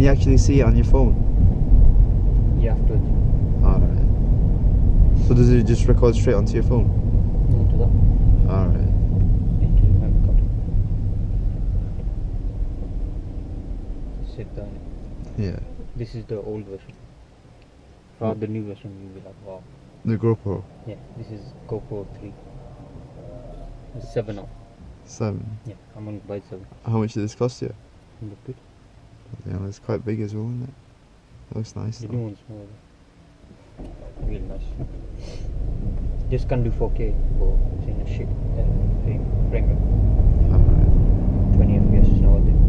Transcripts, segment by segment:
Can you actually see it on your phone? Yeah, afterwards. Alright. So does it just record straight onto your phone? No, to that. Alright. Need to memory card. Sit down. Yeah. This is the old version. For the new version, you will have wow. The GoPro? Yeah, this is GoPro 3. It's 7 now. 7? Yeah, I'm going to buy 7. How much did this cost you? Look good. Yeah, it's quite big as well, isn't it? It looks nice The though. new one's more really nice. Just can't do 4K, but it's in a shit frame rate. Alright. 20 FPS is now there.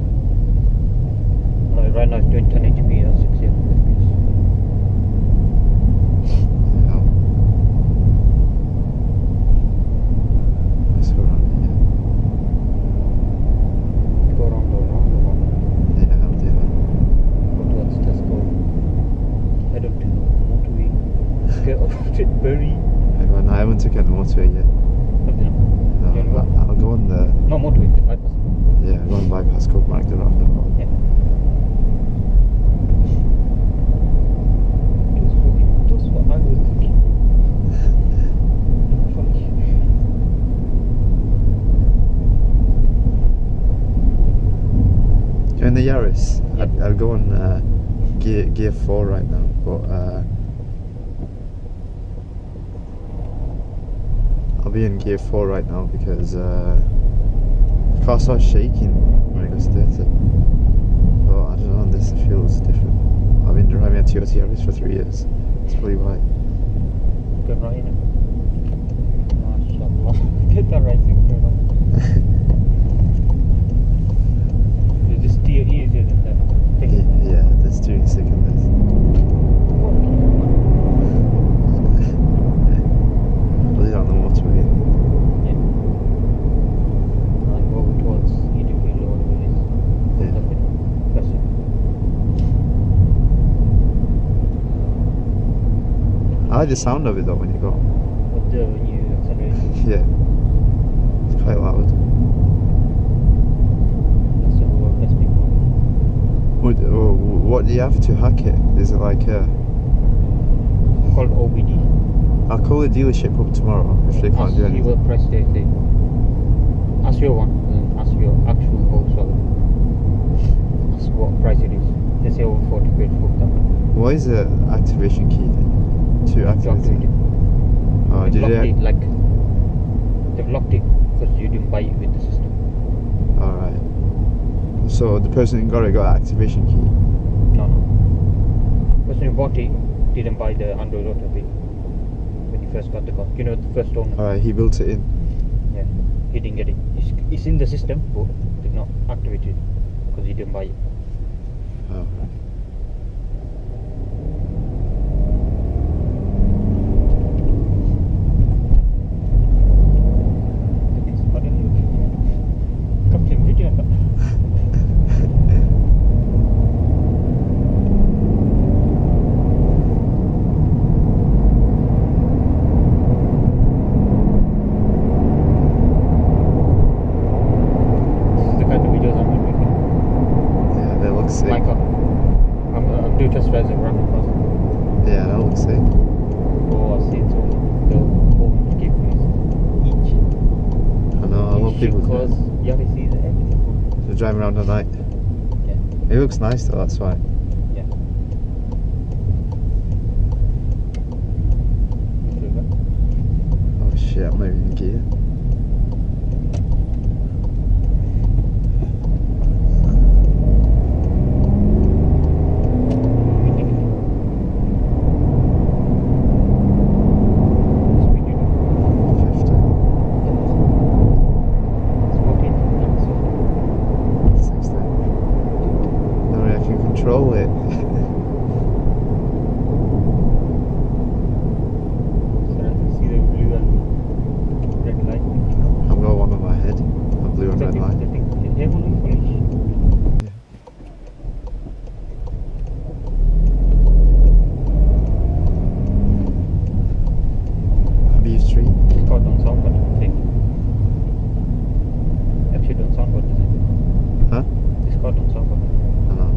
Right now it's doing 10 HP or 60 FPS. Yeah. Let's go around here. Go around. Yeah, I'll do that. Go towards Tesco. Head up to motorway. Get off to Bury. I haven't taken the motorway yet. Something like No, You wanna go? I'll go on the... Not motorway, the bypass. Yeah, go on bypass, go back the roundabout. Yeah. That's what I was thinking. In the Yaris, Yeah. I'd go on gear 4 right now, but I'll be in gear 4 right now because the car starts shaking when it goes 30. But I don't know, this feels different. I've been driving a Toyota Yaris for 3 years. That's probably why. Get right in it. MashaAllah. Get that right thing. This steer easier than that thing. Yeah, the steering sick in this. Put it on the motorway. Yeah. And go towards EDP or whatever it is. Yeah. That's it. I like the sound of it though when you go. What the when you accelerate? Yeah. It's quite loud. That's the best big one. What do you have to hack it? Is it like Called OBD. I'll call the dealership up tomorrow if they can't do Ask anything. your price they say. Ask your one and ask your actual Volkswagen. Ask what price it is. They say over 40 quid for that. What is the activation key to activate it? Oh, They've did locked you? it, like they've locked it because you didn't buy it with the system. Alright. So the person who got it got an activation key. No. The person who bought it didn't buy the Android Auto bit when he first got the car. You know, the first owner. Alright, he built it in. Yeah, he didn't get it. It's in the system, but did not activate it because he didn't buy it. Oh. Sick. My car. I'm doing test drives of random cars. Yeah, that looks sick. Oh, I see it all. The whole give me each. I know, I love people because you already see everything. to drive around at night. Yeah. It looks nice though, that's why. Yeah. Oh shit, I'm not even in gear. Control it. See the blue and red light. I've got one on my head, a blue and red light. Beef Street. It's got on soundboard, I think. Actually, on soundboard, is it? Huh? It's got on soundboard. I know.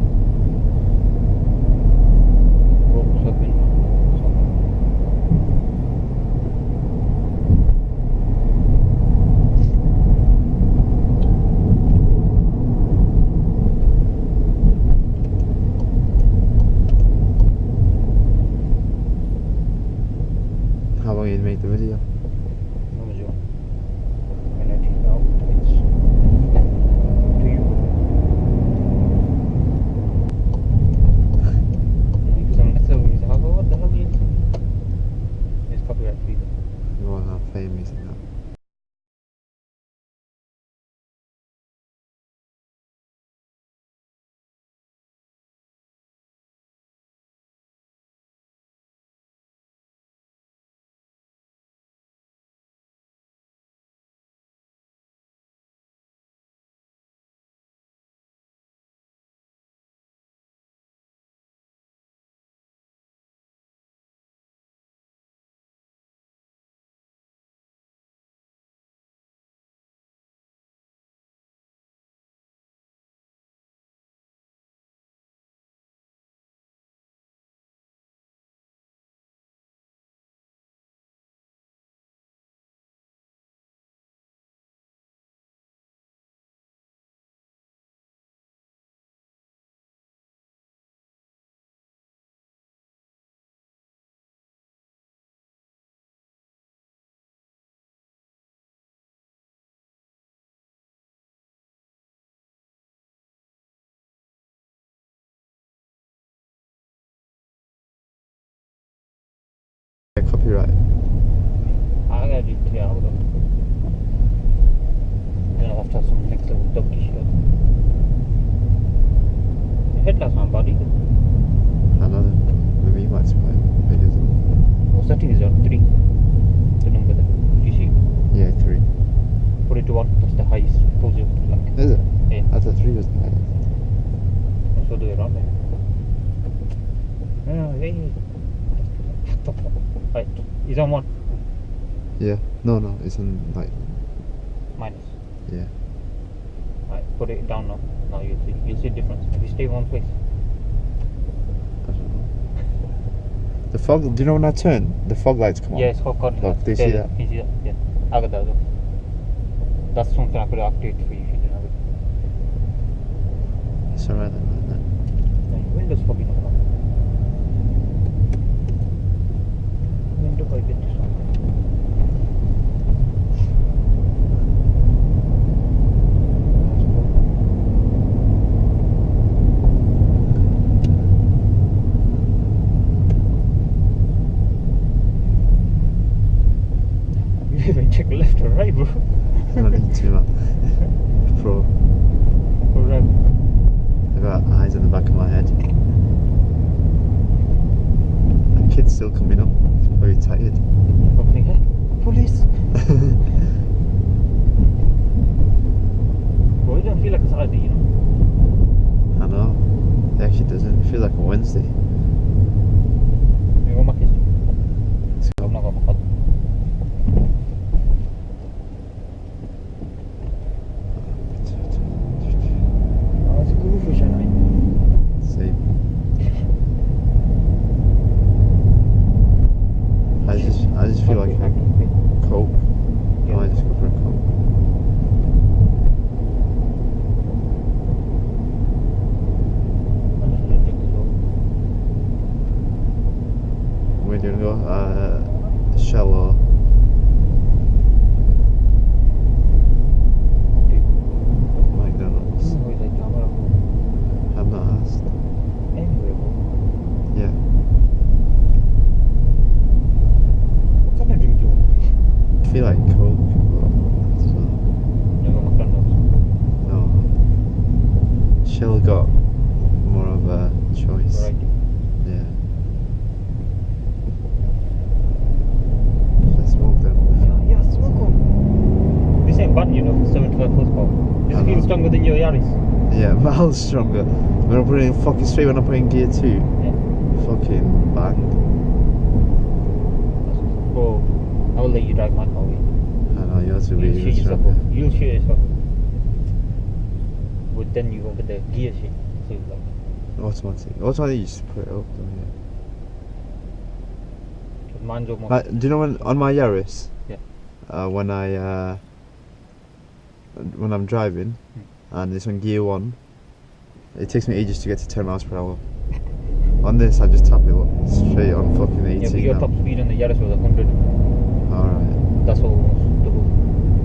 copyright? I got it, yeah, hold on. Then I'll have to have some next level donkey shit. The headlights aren't bad either. I know that. Maybe you might supply bigger than. What's that is on 3? The number there. Do you see? Yeah, 3. Put it to 1, that's the highest. Pulls you up to like. Is it? Yeah. I thought 3 was the highest. That's what do it around there. No, hey. Right, he's on 1. Yeah. No, it's on like. Minus. Yeah. Right, put it down now. Now you'll see difference. If you stay one place. I don't know. The fog. Do you know when I turn, the fog lights come on? Yeah, it's called cotton. Look, do you see that? Can you see that? Yeah. I got that though. That's something I could activate for you if you didn't have it. It's alright then. And Windows probably not wrong. Window I get this one. You even check left or right, bro. I don't need to, man. Pro. Or right. I got eyes in the back of my head. That kid's still coming up. He's very tired. Probably, hey, police. Bro, you don't feel like it's Saturday, you know? I know. It actually doesn't. It feels like a Wednesday. You want my kiss? Let's go. I'm not going to cut. Oh, it's a good fish, I mean. Same. I just feel like a Coke. Yeah. I just go for a Coke. Where do you want to go? Shell or McDonald's? I've not asked. Yeah. What kind of drink do you want? I feel like Coke, but it's not. You want McDonald's? No. Shell got more of a choice. Variety. Yeah. Let's smoke them. Yeah, smoke on. This ain't bad, you know, 75 horsepower. This I know. feels stronger than your Yaris. Yeah, miles stronger. When I'm putting fucking straight when I'm putting gear 2, Yeah. fucking bang. Bro, I will let you drive my car. I know, yours will be You'll shoot even yourself stronger. up. You'll shoot yourself up. But then you go with the gear shit. So it's like, Automatic. Automatic, you just put it up, don't you? cause mine's almost. Do you know when on my Yaris? Yeah. When I'm driving, and it's on gear 1, it takes me ages to get to 10 miles per hour. On this, I just tap it up straight on fucking 18 Yeah, but your now. top speed on the Yaris was 100. Alright. That's almost double.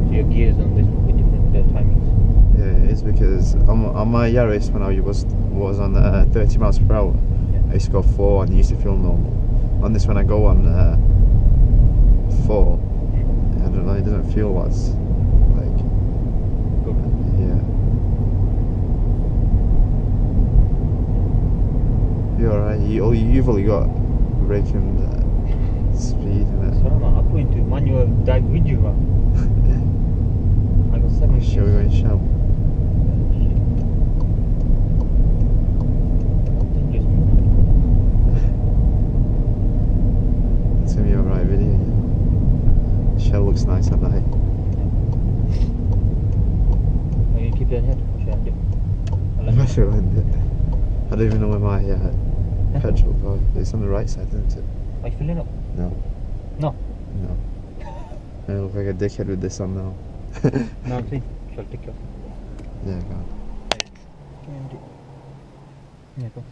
So your gears on this will be different, the timings. Yeah, it's because on my Yaris when I was on 30 miles per hour, Yeah. I used to go 4 and it used to feel normal. On this, when I go on 4, I don't know, it doesn't feel as like, Good. yeah. You're alright. You've only got brake and speed in it. So I'm going to manual drive with you, man. I got 7 Shall we go in shell? It's gonna be alright video. Shell looks nice at night. Are you keep it ahead? Or should I do? I'll let you I don't even know where my petrol goes. It's on the right side, isn't it? Are you filling up? No. No. No. I look like a dickhead with this on now. No, I'm saying, shall I take you off? Yeah, go on. Yeah, go.